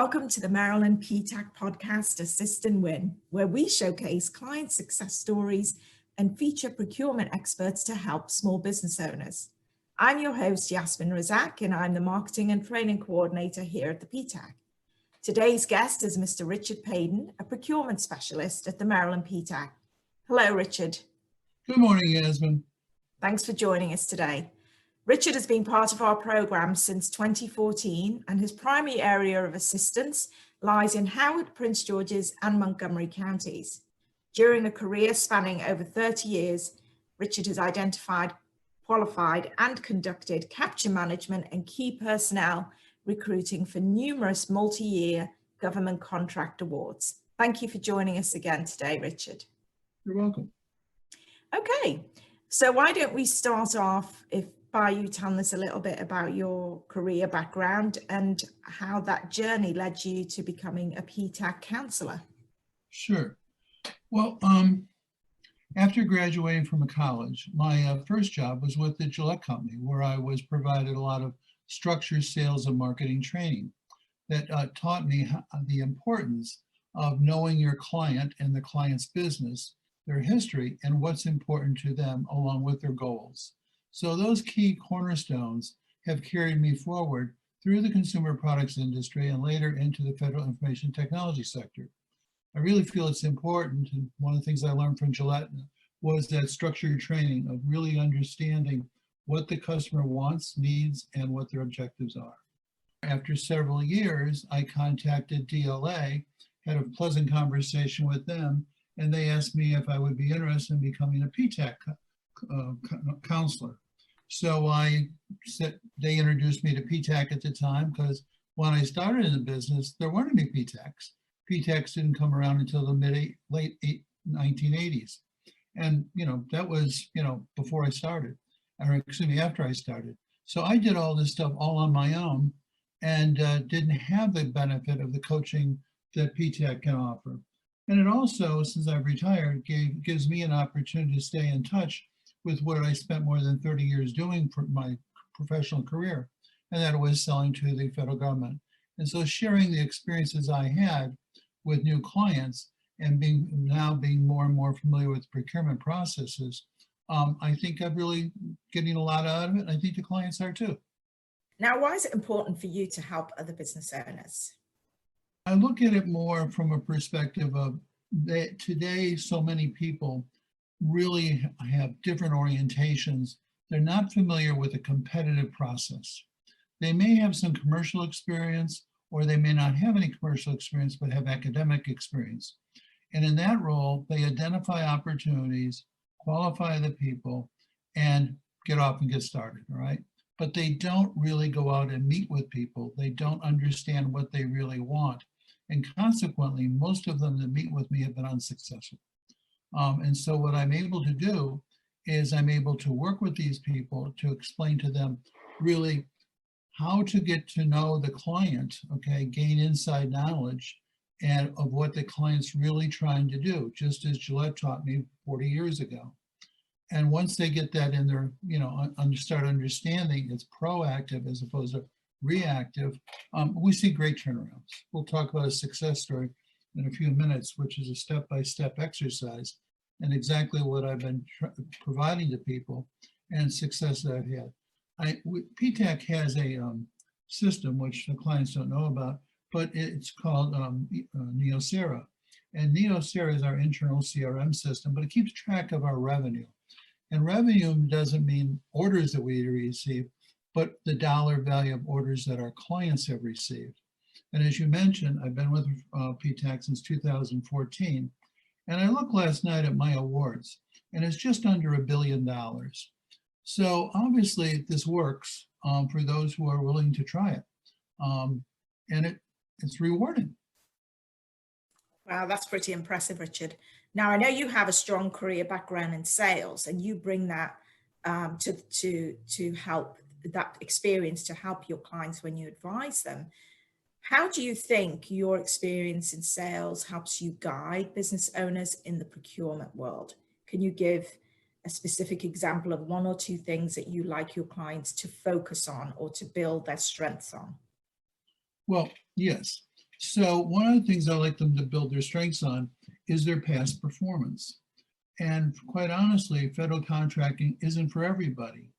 Welcome to the Maryland PTAC podcast, Assist and Win, where we showcase client success stories and feature procurement experts to help small business owners. I'm your host, Yasmin Razak, and I'm the Marketing and Training Coordinator here at the PTAC. Today's guest is Mr. Richard Paden, a procurement specialist at the Maryland PTAC. Hello, Richard. Good morning, Yasmin. Thanks for joining us today. Richard has been part of our program since 2014, and his primary area of assistance lies in Howard, Prince George's, and Montgomery counties. During a career spanning over 30 years, Richard has identified, qualified, and conducted capture management and key personnel recruiting for numerous multi-year government contract awards. Thank you for joining us again today, Richard. You're welcome. Okay, so why don't we start off by you telling us a little bit about your career background and how that journey led you to becoming a PTAC counselor. Sure. Well, after graduating from a college, my first job was with the Gillette Company, where I was provided a lot of structured sales and marketing training that taught me the importance of knowing your client and the client's business, their history, and what's important to them along with their goals. So those key cornerstones have carried me forward through the consumer products industry and later into the federal information technology sector. I really feel it's important, and one of the things I learned from Gillette was that structured training of really understanding what the customer wants, needs, and what their objectives are. After several years, I contacted DLA, had a pleasant conversation with them, and they asked me if I would be interested in becoming a PTAC counselor. So they introduced me to PTAC at the time, because when I started in the business, there weren't any PTACs. PTACs didn't come around until the late 1980s. And, that was, before I started, or excuse me, after I started. So I did all this stuff all on my own and didn't have the benefit of the coaching that PTAC can offer. And it also, since I've retired, gives me an opportunity to stay in touch with what I spent more than 30 years doing for my professional career, and that was selling to the federal government. And so sharing the experiences I had with new clients and being more and more familiar with procurement processes, I think I'm really getting a lot out of it. I think the clients are too. Now, why is it important for you to help other business owners? I look at it more from a perspective of that today, so many people really have different orientations. They're not familiar with a competitive process. They may have some commercial experience, or they may not have any commercial experience, but have academic experience. And in that role, they identify opportunities, qualify the people, and get off and get started, all right? But they don't really go out and meet with people. They don't understand what they really want. And consequently, most of them that meet with me have been unsuccessful. And so what I'm able to do is I'm able to work with these people to explain to them really how to get to know the client, okay, gain inside knowledge and of what the client's really trying to do, just as Gillette taught me 40 years ago. And once they get that in their, start understanding it's proactive as opposed to reactive, we see great turnarounds. We'll talk about a success story in a few minutes, which is a step-by-step exercise and exactly what I've been providing to people and success that I've had. PTAC has a system which the clients don't know about, but it's called Neosera. And Neosera is our internal CRM system, but it keeps track of our revenue. And revenue doesn't mean orders that we receive, but the dollar value of orders that our clients have received. And as you mentioned, I've been with PTAC since 2014. And I looked last night at my awards, and it's just under $1 billion. So obviously this works for those who are willing to try it. And it's rewarding. Wow, that's pretty impressive, Richard. Now, I know you have a strong career background in sales, and you bring that to help that experience to help your clients when you advise them. How do you think your experience in sales helps you guide business owners in the procurement world? Can you give a specific example of one or two things that you like your clients to focus on or to build their strengths on? Well, yes. So one of the things I like them to build their strengths on is their past performance. And quite honestly, federal contracting isn't for everybody.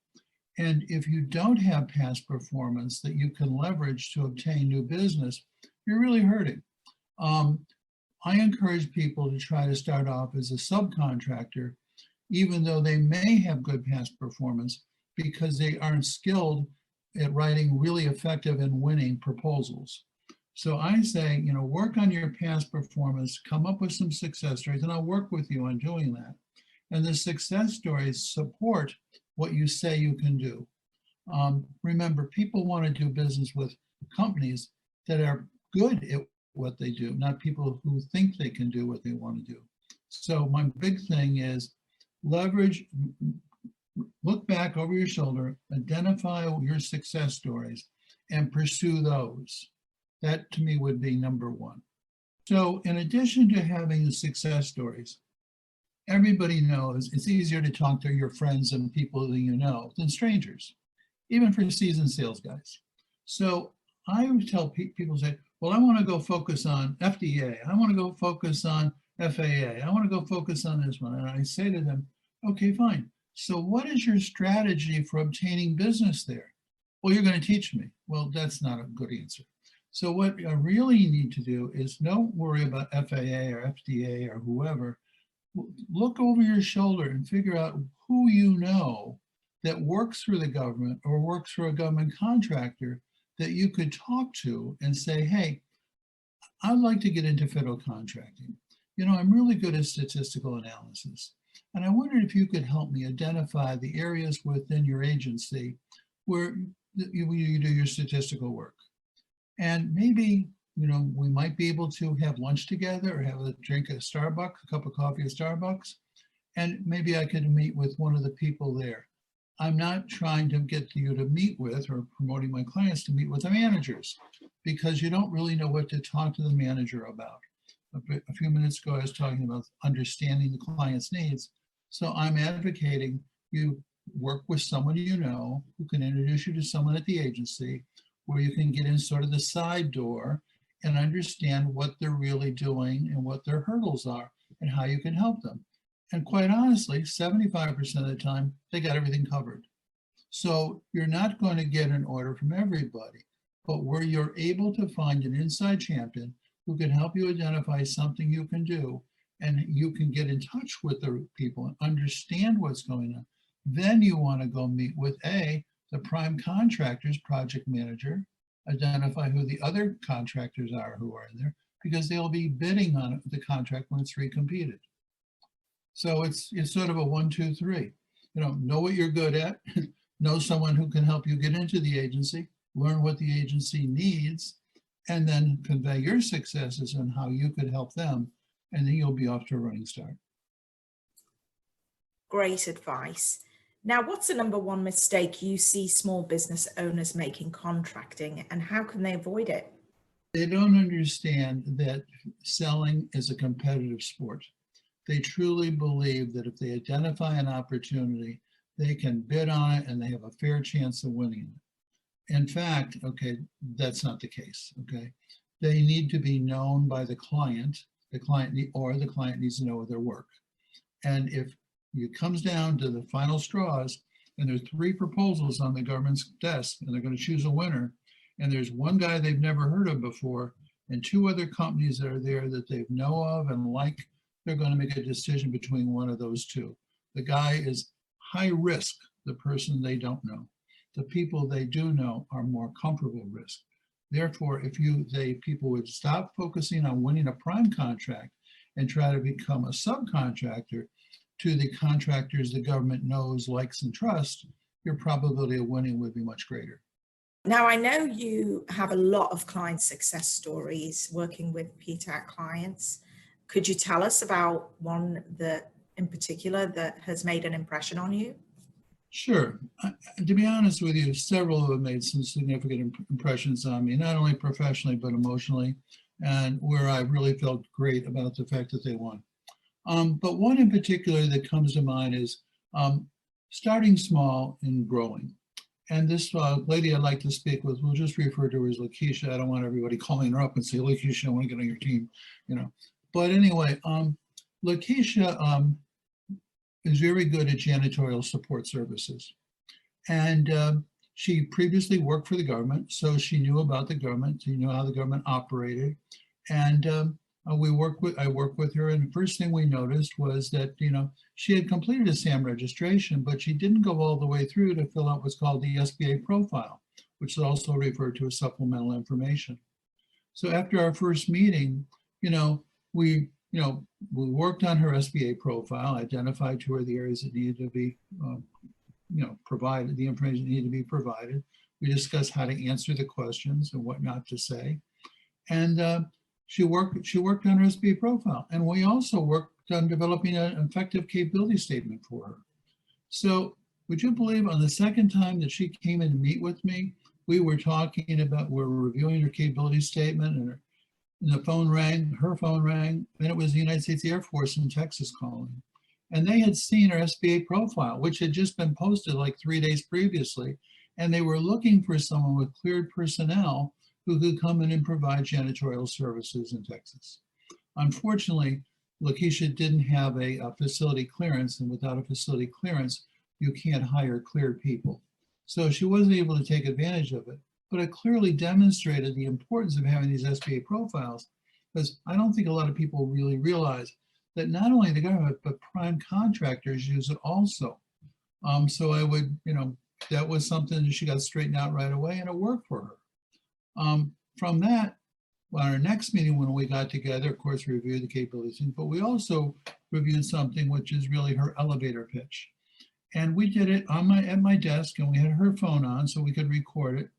And if you don't have past performance that you can leverage to obtain new business, you're really hurting. I encourage people to try to start off as a subcontractor, even though they may have good past performance, because they aren't skilled at writing really effective and winning proposals. So I say, work on your past performance, come up with some success stories, and I'll work with you on doing that. And the success stories support what you say you can do. Remember, people want to do business with companies that are good at what they do, not people who think they can do what they want to do. So my big thing is leverage, look back over your shoulder, identify your success stories, and pursue those. That to me would be number one. So in addition to having the success stories, everybody knows it's easier to talk to your friends and people that you know than strangers, even for seasoned sales guys. So I would tell people, say, well, I want to go focus on FDA. I want to go focus on FAA. I want to go focus on this one. And I say to them, okay, fine. So what is your strategy for obtaining business there? Well, you're going to teach me. Well, that's not a good answer. So what I really need to do is don't worry about FAA or FDA or whoever. Look over your shoulder and figure out who you know that works for the government or works for a government contractor that you could talk to and say, hey, I'd like to get into federal contracting. I'm really good at statistical analysis. And I wondered if you could help me identify the areas within your agency where you do your statistical work. And maybe, we might be able to have lunch together or have a drink at Starbucks, a cup of coffee at Starbucks. And maybe I could meet with one of the people there. I'm not trying to get you to meet with or promoting my clients to meet with the managers because you don't really know what to talk to the manager about. A few minutes ago, I was talking about understanding the client's needs. So I'm advocating you work with someone you know who can introduce you to someone at the agency where you can get in sort of the side door and understand what they're really doing and what their hurdles are and how you can help them. And quite honestly, 75% of the time, they got everything covered. So you're not going to get an order from everybody, but where you're able to find an inside champion who can help you identify something you can do, and you can get in touch with the people and understand what's going on, then you want to go meet with the prime contractor's project manager, identify who the other contractors are who are in there, because they'll be bidding on the contract when it's recompeted. So it's sort of a 1, 2, 3. Know what you're good at, know someone who can help you get into the agency, learn what the agency needs, and then convey your successes and how you could help them, and then you'll be off to a running start. Great advice. Now, what's the number one mistake you see small business owners make in contracting, and how can they avoid it? They don't understand that selling is a competitive sport. They truly believe that if they identify an opportunity, they can bid on it and they have a fair chance of winning it. In fact, that's not the case, They need to be known by the client or the client needs to know their work. And if it comes down to the final straws and there's 3 proposals on the government's desk and they're going to choose a winner, and there's one guy they've never heard of before and 2 other companies that are there that they know of and like, they're going to make a decision between one of those 2. The guy is high risk, the person they don't know. The people they do know are more comfortable risk. Therefore, if people would stop focusing on winning a prime contract and try to become a subcontractor to the contractors the government knows, likes, and trusts, your probability of winning would be much greater. Now, I know you have a lot of client success stories working with PTAC clients. Could you tell us about one that in particular that has made an impression on you? Sure. To be honest with you, several have made some significant impressions on me, not only professionally, but emotionally, and where I really felt great about the fact that they won. But one in particular that comes to mind is starting small and growing. And this lady I'd like to speak with, we'll just refer to her as Lakeisha. I don't want everybody calling her up and say, Lakeisha, I want to get on your team, you know. But anyway, Lakeisha is very good at janitorial support services. And she previously worked for the government, so she knew about the government, she knew how the government operated. And I worked with her, and the first thing we noticed was that, you know, she had completed a SAM registration, but she didn't go all the way through to fill out what's called the SBA profile, which is also referred to as supplemental information. So after our first meeting, we worked on her SBA profile, identified to her the areas that needed to be, provided, the information that needed to be provided. We discussed how to answer the questions and what not to say. And she worked on her SBA profile. And we also worked on developing an effective capability statement for her. So would you believe on the second time that she came in to meet with me, we were reviewing her capability statement, and the phone rang, her phone rang, and it was the United States Air Force in Texas calling. And they had seen her SBA profile, which had just been posted like 3 days previously. And they were looking for someone with cleared personnel who could come in and provide janitorial services in Texas. Unfortunately, Lakeisha didn't have a facility clearance, and without a facility clearance, you can't hire cleared people. So she wasn't able to take advantage of it, but it clearly demonstrated the importance of having these SBA profiles, because I don't think a lot of people really realize that not only the government, but prime contractors use it also. So I would, that was something that she got straightened out right away, and it worked for her. From that, on our next meeting when we got together, of course, we reviewed the capabilities, but we also reviewed something which is really her elevator pitch. And we did it at my desk, and we had her phone on so we could record it.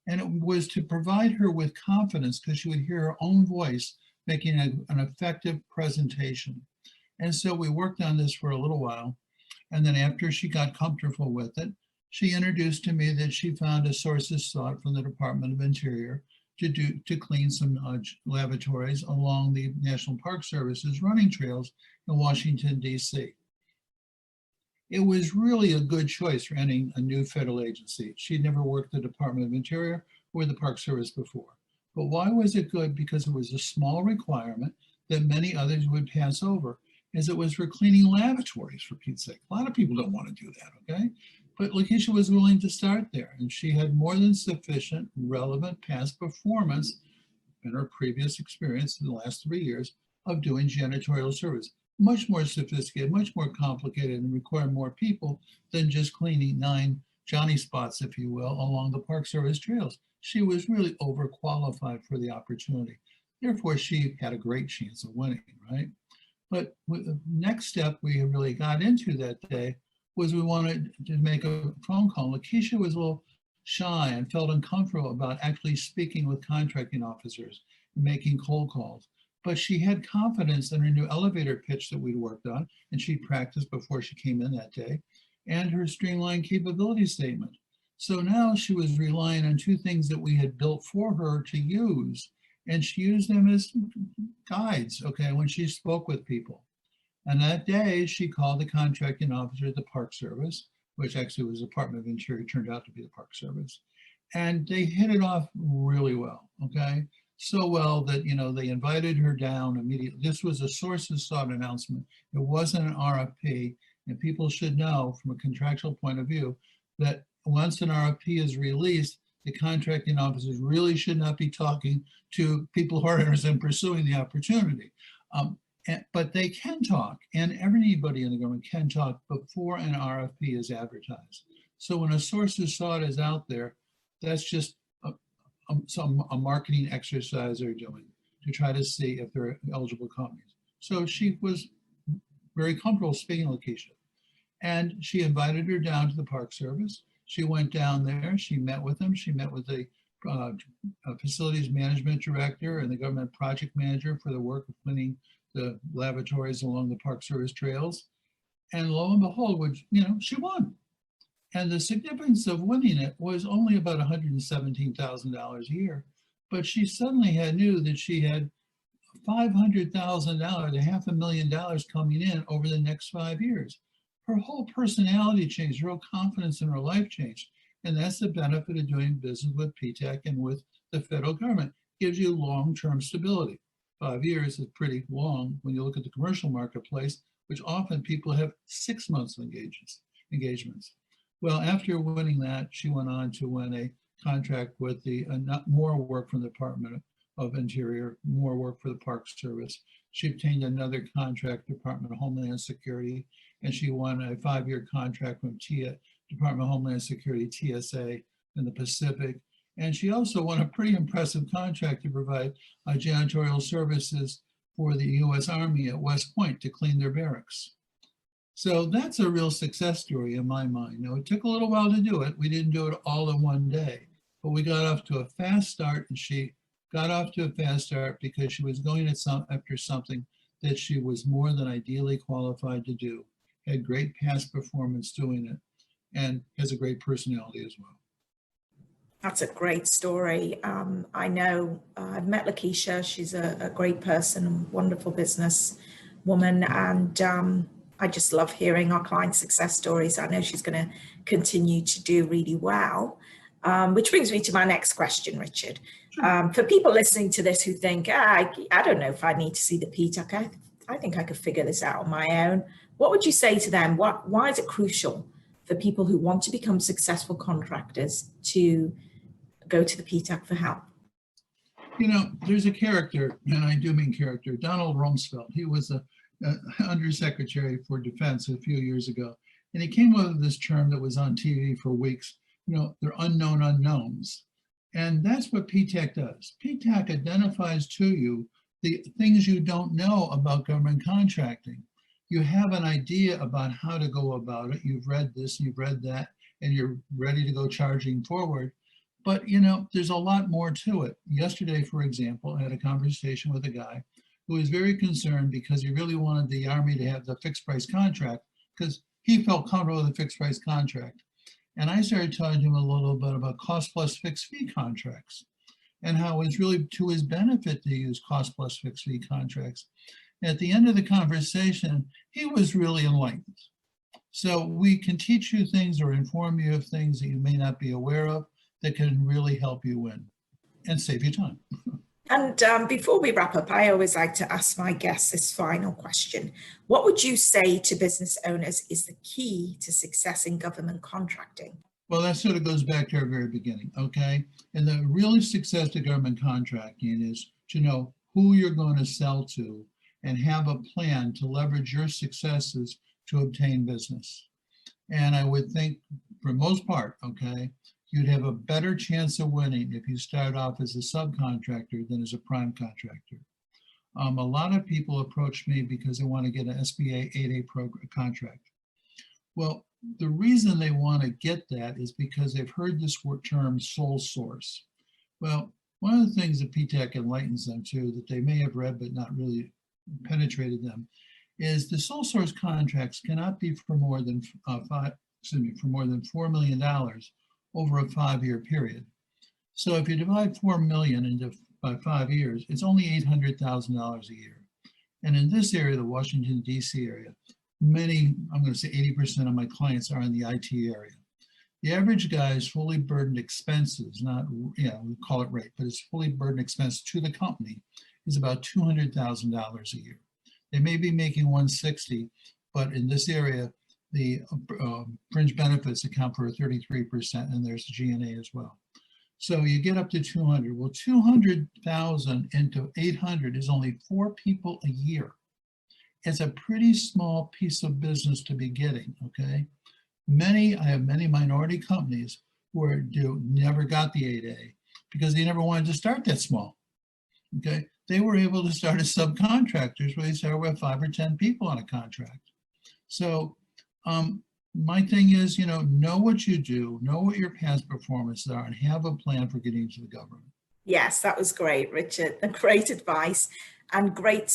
And it was to provide her with confidence, because she would hear her own voice making an effective presentation. And so we worked on this for a little while. And then after she got comfortable with it, she introduced to me that she found a sources sought from the Department of Interior to clean some lavatories along the National Park Service's running trails in Washington, D.C. It was really a good choice for any a new federal agency. She'd never worked at the Department of Interior or the Park Service before. But why was it good? Because it was a small requirement that many others would pass over, as it was for cleaning lavatories, for Pete's sake. A lot of people don't want to do that, okay? But Lakeisha was willing to start there, and she had more than sufficient relevant past performance in her previous experience in the last 3 years of doing janitorial service. Much more sophisticated, much more complicated, and require more people than just cleaning 9 Johnny spots, if you will, along the Park Service trails. She was really overqualified for the opportunity. Therefore, she had a great chance of winning, right? But the next step we really got into that day was we wanted to make a phone call. Lakeisha was a little shy and felt uncomfortable about actually speaking with contracting officers and making cold calls. But she had confidence in her new elevator pitch that we'd worked on, and she practiced before she came in that day, and her streamlined capability statement. So now she was relying on 2 things that we had built for her to use, and she used them as guides, okay, when she spoke with people. And that day, she called the contracting officer at the Park Service, which actually was the Department of Interior, turned out to be the Park Service. And they hit it off really well, okay? So well that, they invited her down immediately. This was a sources sought announcement. It wasn't an RFP. And people should know from a contractual point of view that once an RFP is released, the contracting officers really should not be talking to people who are interested in pursuing the opportunity. But they can talk, and everybody in the government can talk before an RFP is advertised. So when a sources sought is out there, that's just a marketing exercise they're doing to try to see if they're eligible companies. So she was very comfortable speaking to Lakeisha, and she invited her down to the Park Service. She went down there, she met with them, she met with the facilities management director and the government project manager for the work of cleaning the lavatories along the Park Service trails. And lo and behold, she won. And the significance of winning it was only about $117,000 a year. But she suddenly knew that she had $500,000, $500,000 coming in over the next 5 years. Her whole personality changed, her whole confidence in her life changed. And that's the benefit of doing business with PTAC and with the federal government. It gives you long-term stability. 5 years is pretty long when you look at the commercial marketplace, which often people have 6 months of engagements. Well, after winning that, she went on to win a contract with the more work from the Department of Interior, more work for the Park Service. She obtained another contract, Department of Homeland Security, and she won a 5-year contract from Department of Homeland Security, TSA, in the Pacific. And she also won a pretty impressive contract to provide janitorial services for the U.S. Army at West Point to clean their barracks. So that's a real success story in my mind. Now, it took a little while to do it. We didn't do it all in one day, but we got off to a fast start, and she got off to a fast start because she was going after something that she was more than ideally qualified to do, had great past performance doing it, and has a great personality as well. That's a great story. I know I've met Lakeisha. She's a great person, wonderful business woman, and I just love hearing our client success stories. I know she's going to continue to do really well, which brings me to my next question, Richard. For people listening to this who think, I don't know if I need to see the PTAC, I think I could figure this out on my own. What would you say to them? Why is it crucial for people who want to become successful contractors to go to the PTAC for help? You know, there's a character, and I do mean character, Donald Rumsfeld. He was a Undersecretary for Defense a few years ago, and he came up with this term that was on TV for weeks. You know, they're unknown unknowns. And that's what PTAC does. PTAC identifies to you the things you don't know about government contracting. You have an idea about how to go about it. You've read this, you've read that, and you're ready to go charging forward. But, you know, there's a lot more to it. Yesterday, for example, I had a conversation with a guy who was very concerned because he really wanted the Army to have the fixed price contract because he felt comfortable with a fixed price contract. And I started talking to him a little bit about cost plus fixed fee contracts and how it's really to his benefit to use cost plus fixed fee contracts. At the end of the conversation, he was really enlightened. So we can teach you things or inform you of things that you may not be aware of that can really help you win and save you time. And before we wrap up, I always like to ask my guests this final question. What would you say to business owners is the key to success in government contracting? Well, that sort of goes back to our very beginning, okay? And the real success to government contracting is to know who you're going to sell to and have a plan to leverage your successes to obtain business. And I would think for most part, okay, you'd have a better chance of winning if you start off as a subcontractor than as a prime contractor. A lot of people approach me because they want to get an SBA 8A contract. Well, the reason they want to get that is because they've heard this term sole source. Well, one of the things that PTAC enlightens them to that they may have read but not really penetrated them is the sole source contracts cannot be for more than $4 million over a 5-year period. So if you divide 4 million by 5 years, it's only $800,000 a year. And in this area, the Washington, D.C. area, I'm going to say 80% of my clients are in the IT area. The average guy's fully burdened expenses, not, we call it rate, but his fully burdened expense to the company is about $200,000 a year. They may be making 160, but in this area, the fringe benefits account for 33%, and there's G&A as well. So you get up to 200. Well, 200,000 into 800 is only 4 people a year. It's a pretty small piece of business to be getting, okay? I have many minority companies who never got the 8A because they never wanted to start that small, okay? They were able to start as subcontractors where they started with 5 or 10 people on a contract. So my thing is, know what you do, know what your past performances are, and have a plan for getting into the government. Yes, that was great, Richard. Great advice and great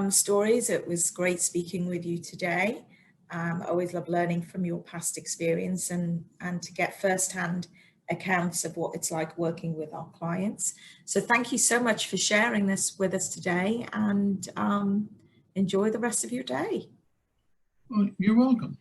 stories. It was great speaking with you today. I always love learning from your past experience and to get firsthand accounts of what it's like working with our clients. So thank you so much for sharing this with us today, and enjoy the rest of your day. Well, you're welcome.